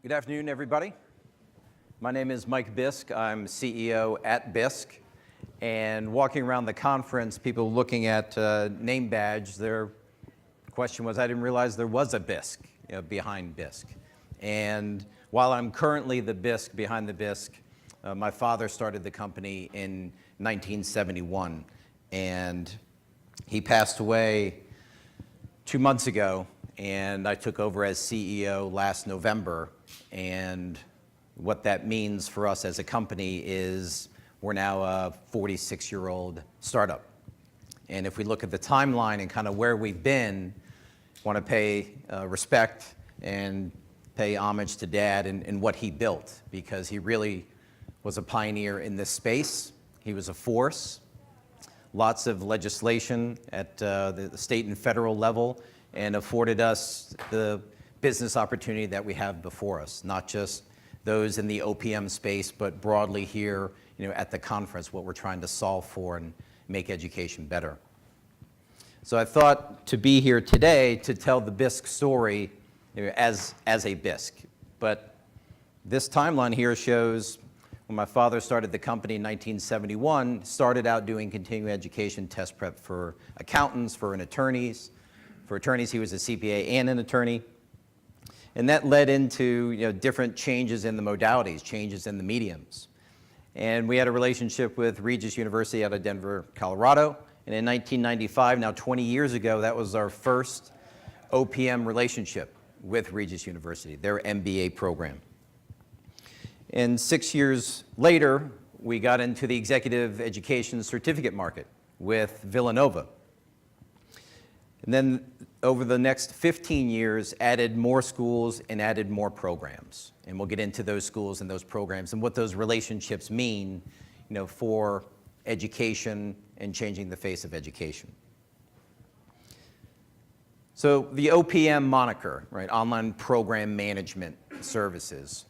Good afternoon, everybody. My name is Mike Bisk. I'm CEO at Bisk. And walking around the conference, people looking at name badge, their question was, I didn't realize there was a Bisk behind Bisk. And while I'm currently the Bisk behind the Bisk, my father started the company in 1971. And he passed away 2 months ago, and I took over as CEO last November. And what that means for us as a company is we're now a 46-year-old startup. And if we look at the timeline and kind of where we've been, want to pay respect and pay homage to Dad and what he built, because he really was a pioneer in this space. He was a force. Lots of legislation at the state and federal level, and afforded us the business opportunity that we have before us, not just those in the OPM space, but broadly here, at the conference, what we're trying to solve for and make education better. So I thought to be here today to tell the Bisk story as a Bisk. But this timeline here shows when my father started the company in 1971, started out doing continuing education test prep for accountants, for attorneys. For attorneys, he was a CPA and an attorney. And that led into different changes in the modalities, changes in the mediums. And we had a relationship with Regis University out of Denver, Colorado. And in 1995, now 20 years ago, that was our first OPM relationship with Regis University, their MBA program. And 6 years later, we got into the executive education certificate market with Villanova. And then over the next 15 years, added more schools and added more programs. And we'll get into those schools and those programs and what those relationships mean, for education and changing the face of education. So the OPM moniker, right, Online Program Management Services,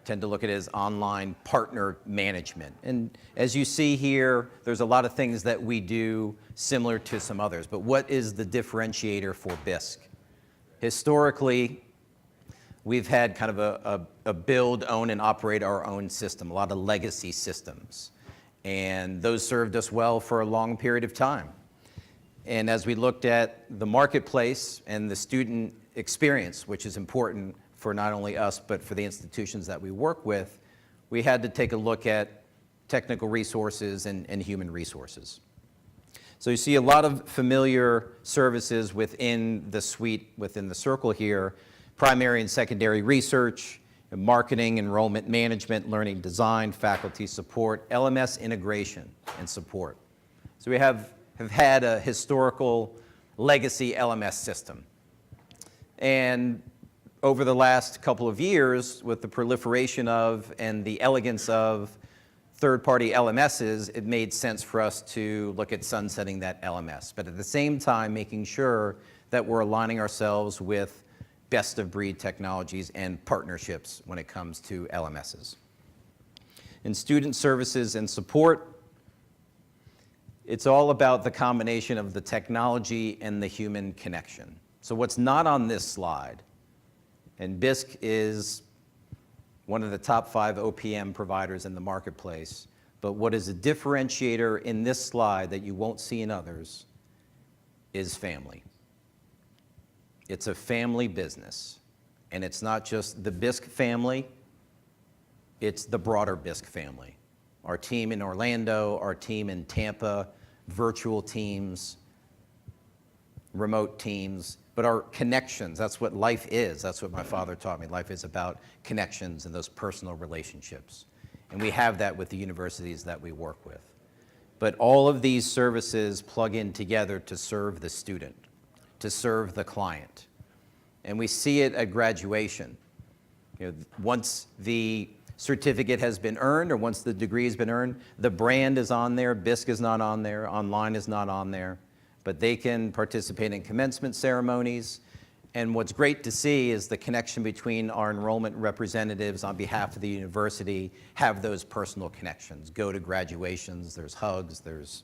tend to look at it as online partner management. And as you see here, there's a lot of things that we do similar to some others. But what is the differentiator for Bisk? Historically, we've had kind of a build, own, and operate our own system, a lot of legacy systems. And those served us well for a long period of time. And as we looked at the marketplace and the student experience, which is important for not only us, but for the institutions that we work with, we had to take a look at technical resources and human resources. So you see a lot of familiar services within the suite, within the circle here: primary and secondary research, marketing, enrollment management, learning design, faculty support, LMS integration and support. So we have had a historical legacy LMS system. And over the last couple of years, with the proliferation of and the elegance of third-party LMSs, it made sense for us to look at sunsetting that LMS, but at the same time making sure that we're aligning ourselves with best-of-breed technologies and partnerships when it comes to LMSs. In student services and support, it's all about the combination of the technology and the human connection. So what's not on this slide, and Bisk is one of the top 5 OPM providers in the marketplace, but what is a differentiator in this slide that you won't see in others is family. It's a family business, and it's not just the Bisk family, it's the broader Bisk family. Our team in Orlando, our team in Tampa, virtual teams, remote teams, but our connections, that's what life is. That's what my father taught me. Life is about connections and those personal relationships. And we have that with the universities that we work with. But all of these services plug in together to serve the student, to serve the client. And we see it at graduation. Once the certificate has been earned, or once the degree has been earned, the brand is on there, Bisk is not on there, online is not on there. But they can participate in commencement ceremonies. And what's great to see is the connection between our enrollment representatives on behalf of the university have those personal connections. Go to graduations, there's hugs, there's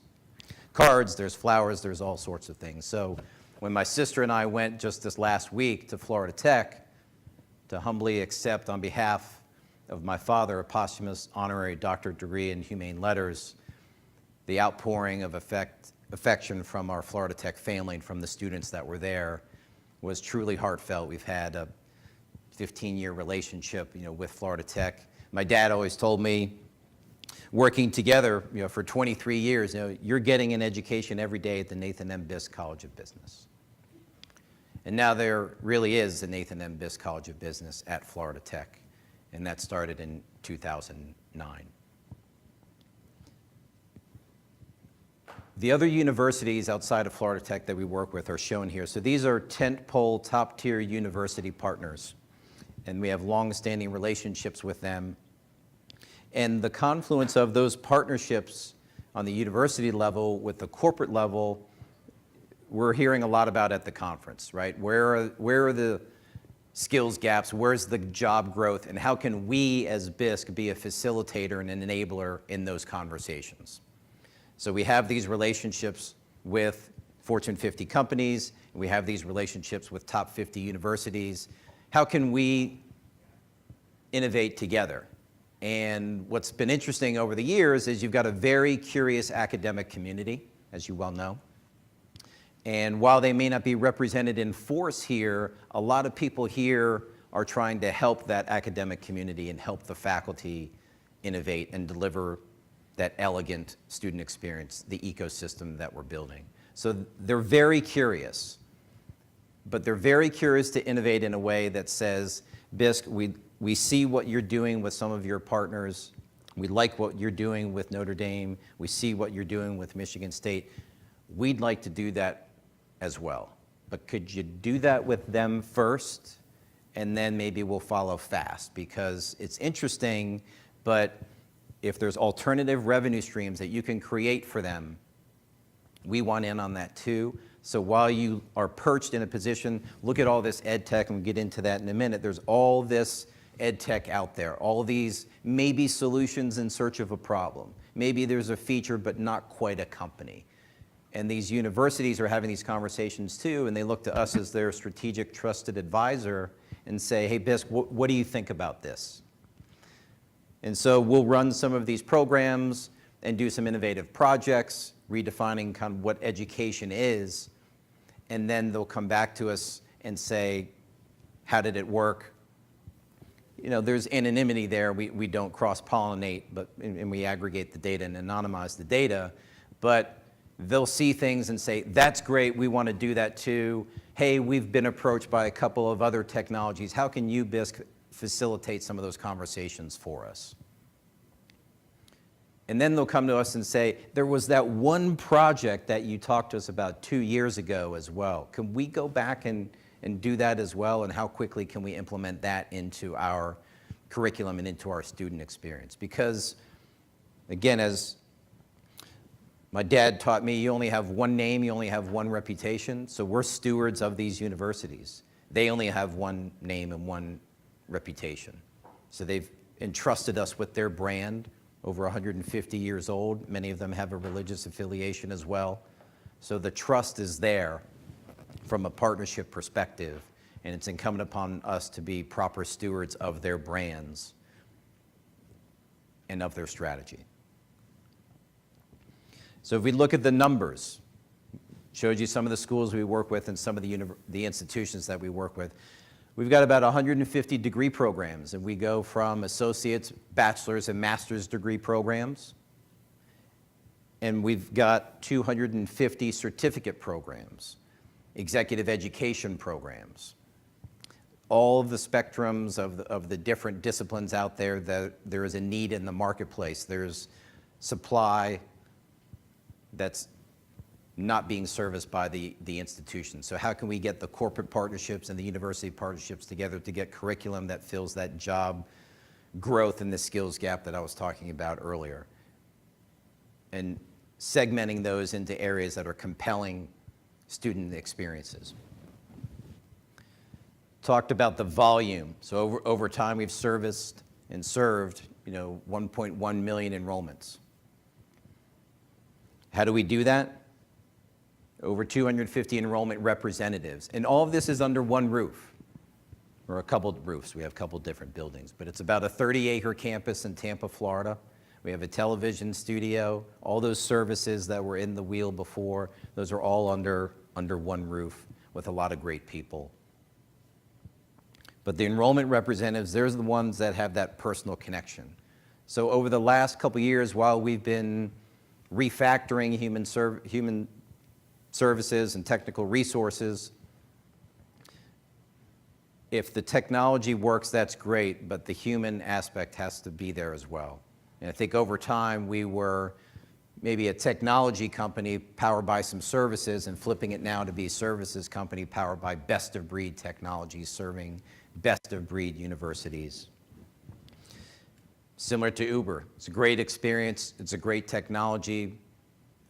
cards, there's flowers, there's all sorts of things. So when my sister and I went just this last week to Florida Tech to humbly accept on behalf of my father a posthumous honorary doctorate degree in humane letters. The outpouring of affection from our Florida Tech family and from the students that were there was truly heartfelt. We've had a 15-year relationship, with Florida Tech. My dad always told me, working together, for 23 years, you're getting an education every day at the Nathan M. Bisk College of Business. And now there really is a Nathan M. Bisk College of Business at Florida Tech, and that started in 2009. The other universities outside of Florida Tech that we work with are shown here. So these are tentpole, top-tier university partners, and we have long-standing relationships with them. And the confluence of those partnerships on the university level with the corporate level, we're hearing a lot about at the conference, right? Where are the skills gaps? Where's the job growth? And how can we as Bisk be a facilitator and an enabler in those conversations? So we have these relationships with Fortune 50 companies, and we have these relationships with top 50 universities. How can we innovate together? And what's been interesting over the years is you've got a very curious academic community, as you well know. And while they may not be represented in force here, a lot of people here are trying to help that academic community and help the faculty innovate and deliver that elegant student experience, the ecosystem that we're building. So they're very curious, but they're very curious to innovate in a way that says, Bisk, we see what you're doing with some of your partners. We like what you're doing with Notre Dame. We see what you're doing with Michigan State. We'd like to do that as well. But could you do that with them first? And then maybe we'll follow fast, because it's interesting, but if there's alternative revenue streams that you can create for them, we want in on that too. So while you are perched in a position, look at all this ed tech, and we'll get into that in a minute. There's all this ed tech out there, all these maybe solutions in search of a problem. Maybe there's a feature, but not quite a company. And these universities are having these conversations too, and they look to us as their strategic trusted advisor and say, hey, Bisk, what do you think about this? And so we'll run some of these programs and do some innovative projects, redefining kind of what education is, and then they'll come back to us and say, how did it work? There's anonymity there. We don't cross-pollinate, and we aggregate the data and anonymize the data, but they'll see things and say, that's great, we want to do that too. Hey, we've been approached by a couple of other technologies. How can you, Bisk, facilitate some of those conversations for us? And then they'll come to us and say, there was that one project that you talked to us about 2 years ago as well. Can we go back and do that as well? And how quickly can we implement that into our curriculum and into our student experience? Because, again, as my dad taught me, you only have one name, you only have one reputation. So we're stewards of these universities. They only have one name and one reputation. So they've entrusted us with their brand, over 150 years old. Many of them have a religious affiliation as well. So the trust is there from a partnership perspective, and it's incumbent upon us to be proper stewards of their brands and of their strategy. So if we look at the numbers, showed you some of the schools we work with and some of the institutions that we work with. We've got about 150 degree programs, and we go from associate's, bachelor's, and master's degree programs. And we've got 250 certificate programs, executive education programs. All of the spectrums of the different disciplines out there, that there is a need in the marketplace. There's supply that's not being serviced by the institution. So how can we get the corporate partnerships and the university partnerships together to get curriculum that fills that job growth and the skills gap that I was talking about earlier? And segmenting those into areas that are compelling student experiences. Talked about the volume. So over time, we've serviced and served 1.1 million enrollments. How do we do that? Over 250 enrollment representatives. And all of this is under one roof. or a couple of roofs. We have a couple different buildings, but it's about a 30-acre campus in Tampa, Florida. We have a television studio. All those services that were in the wheel before, those are all under one roof with a lot of great people. But the enrollment representatives, they're the ones that have that personal connection. So over the last couple of years, while we've been refactoring human services and technical resources, if the technology works, that's great, but the human aspect has to be there as well. And I think over time, we were maybe a technology company powered by some services and flipping it now to be a services company powered by best-of-breed technology serving best-of-breed universities. Similar to Uber. It's a great experience. It's a great technology.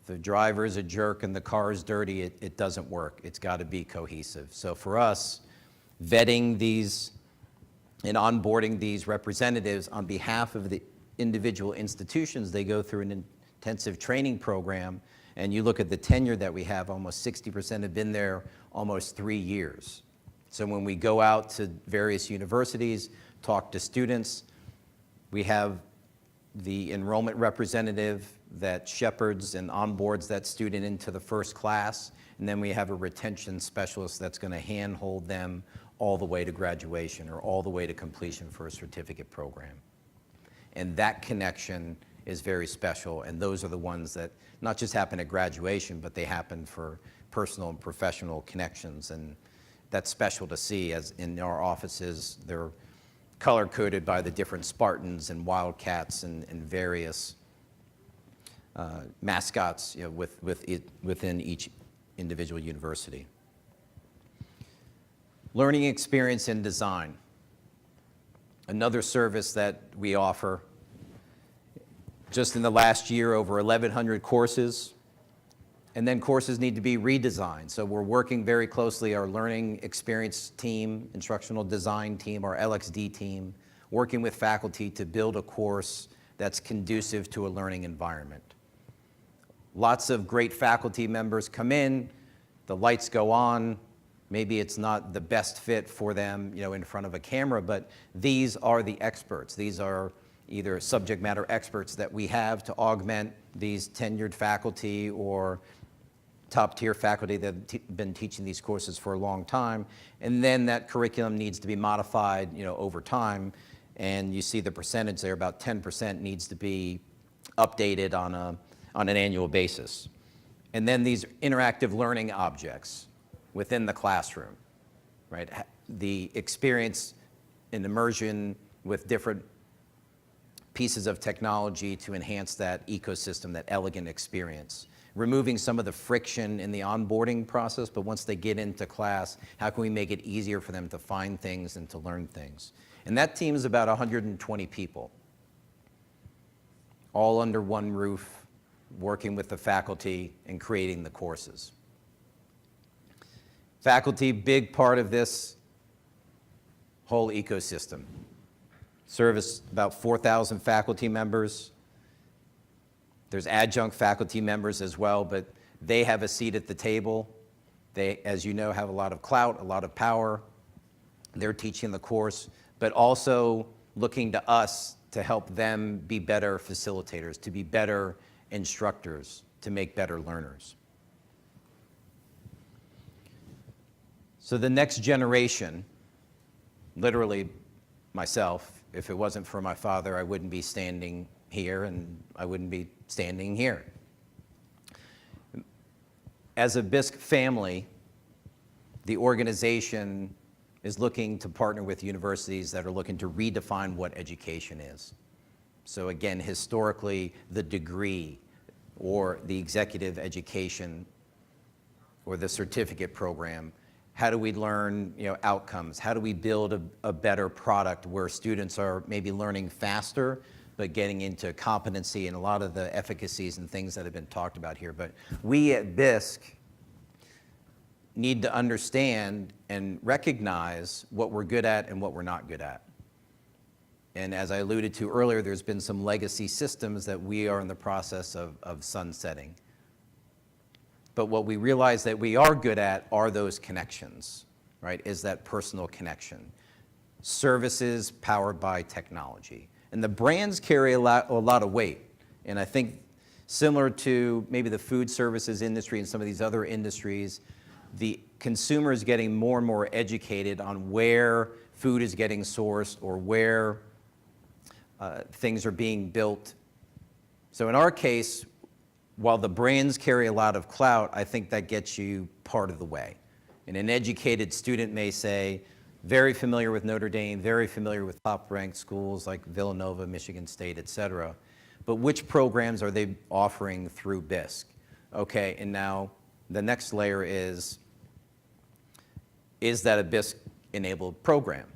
If the driver is a jerk and the car is dirty, it doesn't work. It's got to be cohesive. So for us, vetting these and onboarding these representatives on behalf of the individual institutions, they go through an intensive training program, and you look at the tenure that we have, almost 60% have been there almost 3 years. So when we go out to various universities, talk to students, we have the enrollment representative that shepherds and onboards that student into the first class, and then we have a retention specialist that's going to handhold them all the way to graduation or all the way to completion for a certificate program. And that connection is very special, and those are the ones that not just happen at graduation, but they happen for personal and professional connections, and that's special to see. As in our offices, they're color-coded by the different Spartans and Wildcats and various mascots, you know, within each individual university. Learning experience and design. Another service that we offer. Just in the last year, over 1,100 courses. And then courses need to be redesigned. So we're working very closely, our learning experience team, instructional design team, our LXD team, working with faculty to build a course that's conducive to a learning environment. Lots of great faculty members come in, the lights go on, maybe it's not the best fit for them, you know, in front of a camera, but these are the experts. These are either subject matter experts that we have to augment these tenured faculty or top-tier faculty that have been teaching these courses for a long time, and then that curriculum needs to be modified, you know, over time, and you see the percentage there, about 10% needs to be updated on an annual basis. And then these interactive learning objects within the classroom, right? The experience and immersion with different pieces of technology to enhance that ecosystem, that elegant experience. Removing some of the friction in the onboarding process, but once they get into class, how can we make it easier for them to find things and to learn things? And that team is about 120 people, all under one roof, working with the faculty and creating the courses. Faculty, big part of this whole ecosystem. Service about 4,000 faculty members. There's adjunct faculty members as well, but they have a seat at the table. They, as you know, have a lot of clout, a lot of power. They're teaching the course, but also looking to us to help them be better facilitators, to be better instructors, to make better learners. So the next generation, literally myself, if it wasn't for my father, I wouldn't be standing here and I wouldn't be standing here. As a Bisk family, the organization is looking to partner with universities that are looking to redefine what education is. So again, historically, the degree or the executive education or the certificate program, how do we learn, you know, outcomes? How do we build a better product where students are maybe learning faster, but getting into competency and a lot of the efficacies and things that have been talked about here. But we at Bisk need to understand and recognize what we're good at and what we're not good at. And as I alluded to earlier, there's been some legacy systems that we are in the process of sunsetting. But what we realize that we are good at are those connections, right? Is that personal connection. services powered by technology. And the brands carry a lot of weight. And I think similar to maybe the food services industry and some of these other industries, the consumer is getting more and more educated on where food is getting sourced or where things are being built. So in our case, while the brands carry a lot of clout, I think that gets you part of the way. And an educated student may say, very familiar with Notre Dame, very familiar with top-ranked schools like Villanova, Michigan State, et cetera. But which programs are they offering through Bisk? Okay, and now the next layer is that a Bisk-enabled program?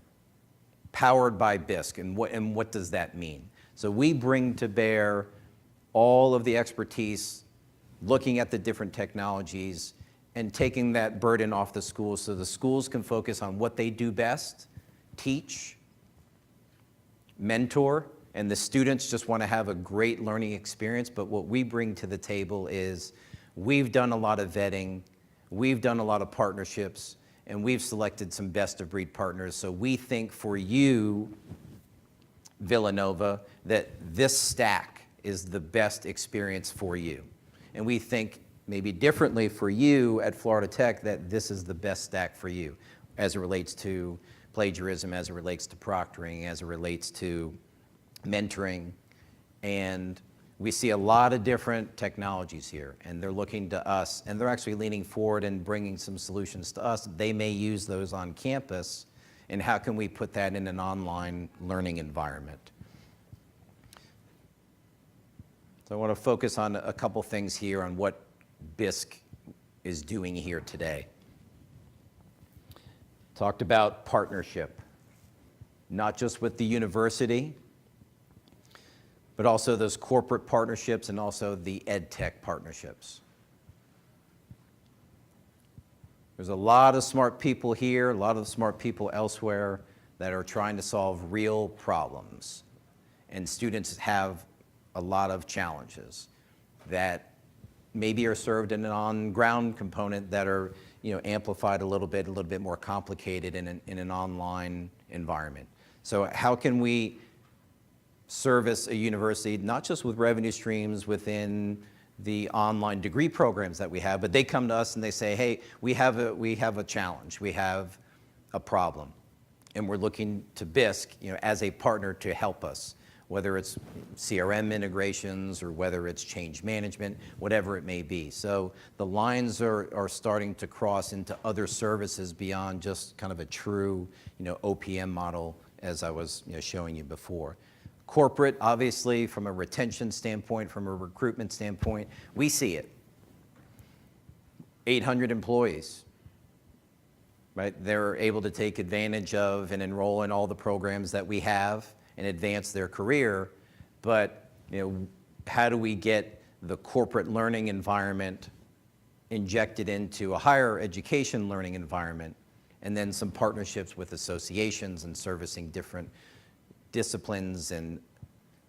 Powered by Bisk, and what does that mean? So we bring to bear all of the expertise, looking at the different technologies, and taking that burden off the schools so the schools can focus on what they do best, teach, mentor, and the students just want to have a great learning experience. But what we bring to the table is we've done a lot of vetting, we've done a lot of partnerships, and we've selected some best-of-breed partners. So we think for you, Villanova, that this stack is the best experience for you. And we think maybe differently for you at Florida Tech that this is the best stack for you as it relates to plagiarism, as it relates to proctoring, as it relates to mentoring. And we see a lot of different technologies here, and they're looking to us, and they're actually leaning forward and bringing some solutions to us. They may use those on campus, and how can we put that in an online learning environment? So I want to focus on a couple things here on what Bisk is doing here today. Talked about partnership, not just with the university, but also those corporate partnerships and also the ed tech partnerships. There's a lot of smart people here, a lot of smart people elsewhere that are trying to solve real problems. And students have a lot of challenges that maybe are served in an on-ground component that are amplified a little bit more complicated in an online environment. So how can we service a university, not just with revenue streams within the online degree programs that we have, but they come to us and they say, hey, we have a challenge, we have a problem, and we're looking to Bisk as a partner to help us, whether it's CRM integrations or whether it's change management, whatever it may be. So the lines are starting to cross into other services beyond just kind of a true OPM model as I was showing you before. Corporate, obviously, from a retention standpoint, from a recruitment standpoint, we see it. 800 employees, right? They're able to take advantage of and enroll in all the programs that we have and advance their career, but how do we get the corporate learning environment injected into a higher education learning environment, and then some partnerships with associations and servicing different disciplines, and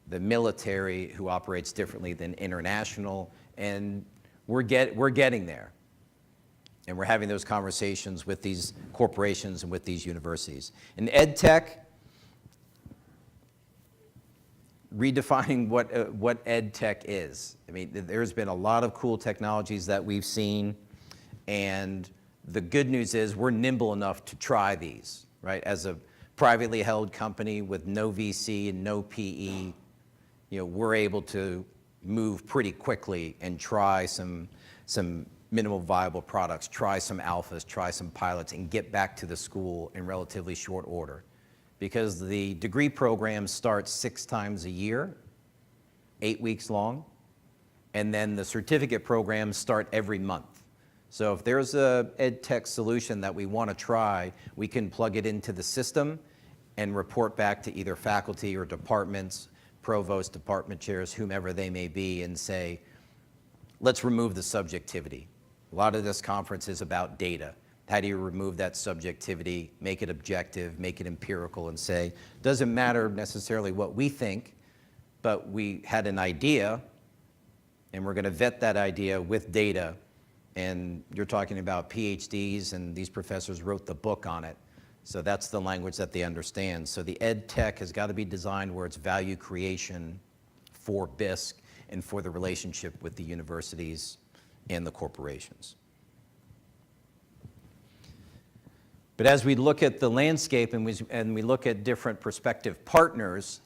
the military who operates differently than international, and we're getting there. And we're having those conversations with these corporations and with these universities. In ed tech, redefining what ed tech is. I mean, there's been a lot of cool technologies that we've seen, and the good news is we're nimble enough to try these, right? As a privately held company with no VC and no PE, we're able to move pretty quickly and try some minimal viable products, try some alphas, try some pilots, and get back to the school in relatively short order. Because the degree program starts 6 times a year, 8 weeks long, and then the certificate programs start every month. So if there's a ed tech solution that we want to try, we can plug it into the system and report back to either faculty or departments, provost, department chairs, whomever they may be, and say, let's remove the subjectivity. A lot of this conference is about data. How do you remove that subjectivity, make it objective, make it empirical, and say, doesn't matter necessarily what we think, but we had an idea, and we're going to vet that idea with data. And you're talking about PhDs, and these professors wrote the book on it. So that's the language that they understand. So the ed tech has got to be designed where it's value creation for Bisk and for the relationship with the universities and the corporations. But as we look at the landscape and we look at different prospective partners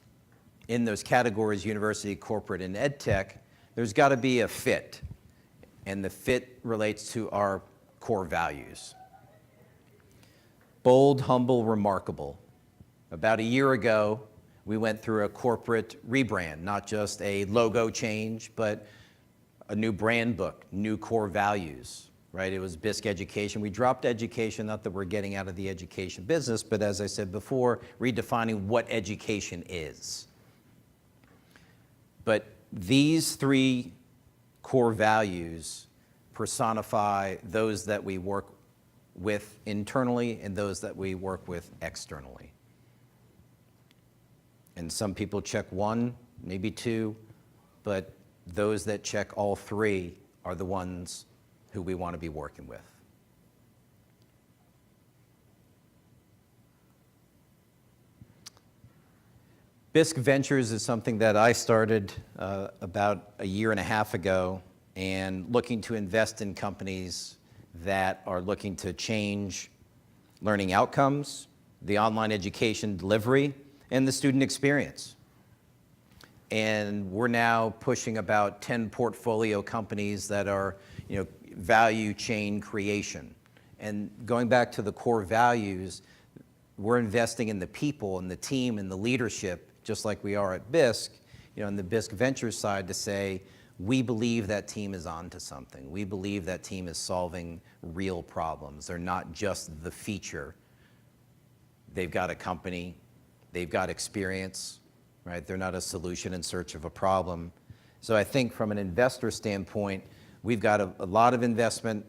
in those categories, university, corporate, and ed tech, there's got to be a fit. And the fit relates to our core values. Bold, humble, remarkable. About a year ago, we went through a corporate rebrand, not just a logo change, but a new brand book, new core values, right? It was Bisk Education. We dropped education, not that we're getting out of the education business, but as I said before, redefining what education is. But these three core values personify those that we work with internally and those that we work with externally. And some people check one, maybe two, but those that check all three are the ones who we want to be working with. Bisk Ventures is something that I started about a year and a half ago, and looking to invest in companies that are looking to change learning outcomes, the online education delivery, and the student experience. And we're now pushing about 10 portfolio companies that are, value chain creation. And going back to the core values, we're investing in the people and the team and the leadership, just like we are at Bisk, on the Bisk Ventures side, to say, we believe that team is onto something. We believe that team is solving real problems. They're not just the feature. They've got a company, they've got experience, right? They're not a solution in search of a problem. So I think from an investor standpoint, we've got a lot of investment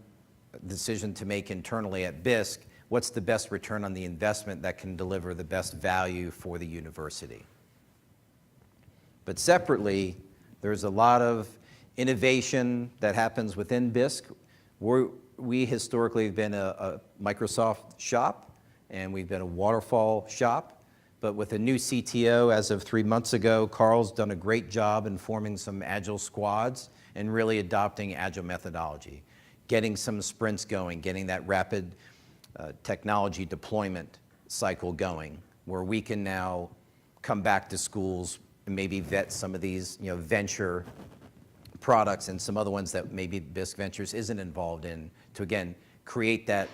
decision to make internally at Bisk. What's the best return on the investment that can deliver the best value for the university? But separately, there's a lot of innovation that happens within Bisk. We historically have been a Microsoft shop, and we've been a waterfall shop. But with a new CTO as of 3 months ago, Carl's done a great job in forming some agile squads and really adopting agile methodology, getting some sprints going, getting that rapid technology deployment cycle going, where we can now come back to schools and maybe vet some of these venture products and some other ones that maybe Bisk Ventures isn't involved in to, again, create that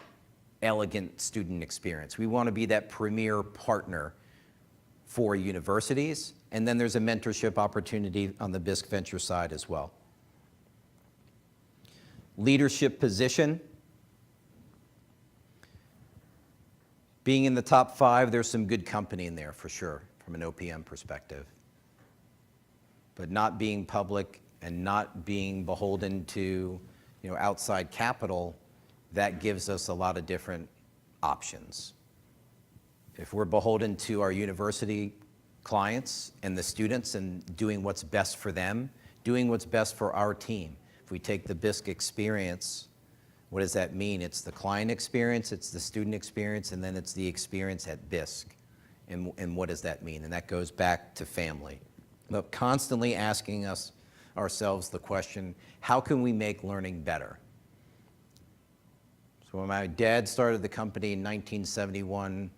elegant student experience. We want to be that premier partner for universities, and then there's a mentorship opportunity on the Bisk Venture side as well. Leadership position. Being in the top 5, there's some good company in there for sure from an OPM perspective. But not being public and not being beholden to outside capital, that gives us a lot of different options. If we're beholden to our university clients and the students and doing what's best for them, doing what's best for our team. If we take the Bisk experience, what does that mean? It's the client experience, it's the student experience, and then it's the experience at Bisk. And what does that mean? And that goes back to family. But constantly asking ourselves the question, how can we make learning better? So when my dad started the company in 1971,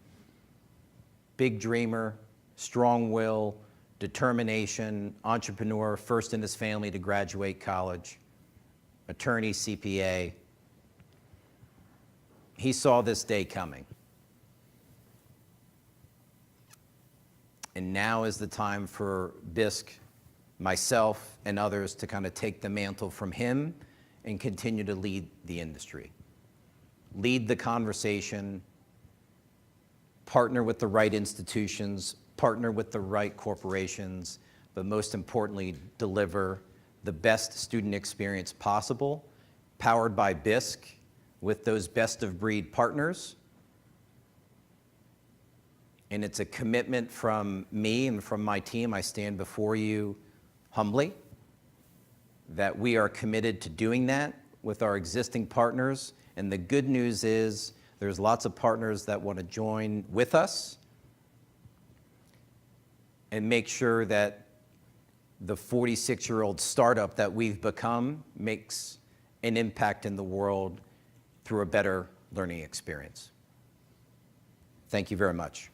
big dreamer, strong will, determination, entrepreneur, first in his family to graduate college, attorney, CPA. He saw this day coming. And now is the time for Bisk, myself, and others to kind of take the mantle from him and continue to lead the industry. Lead the conversation, partner with the right institutions, partner with the right corporations, but most importantly, deliver the best student experience possible, powered by Bisk, with those best-of-breed partners. And it's a commitment from me and from my team. I stand before you humbly that we are committed to doing that with our existing partners. And the good news is There's lots of partners that want to join with us and make sure that the 46-year-old startup that we've become makes an impact in the world through a better learning experience. Thank you very much.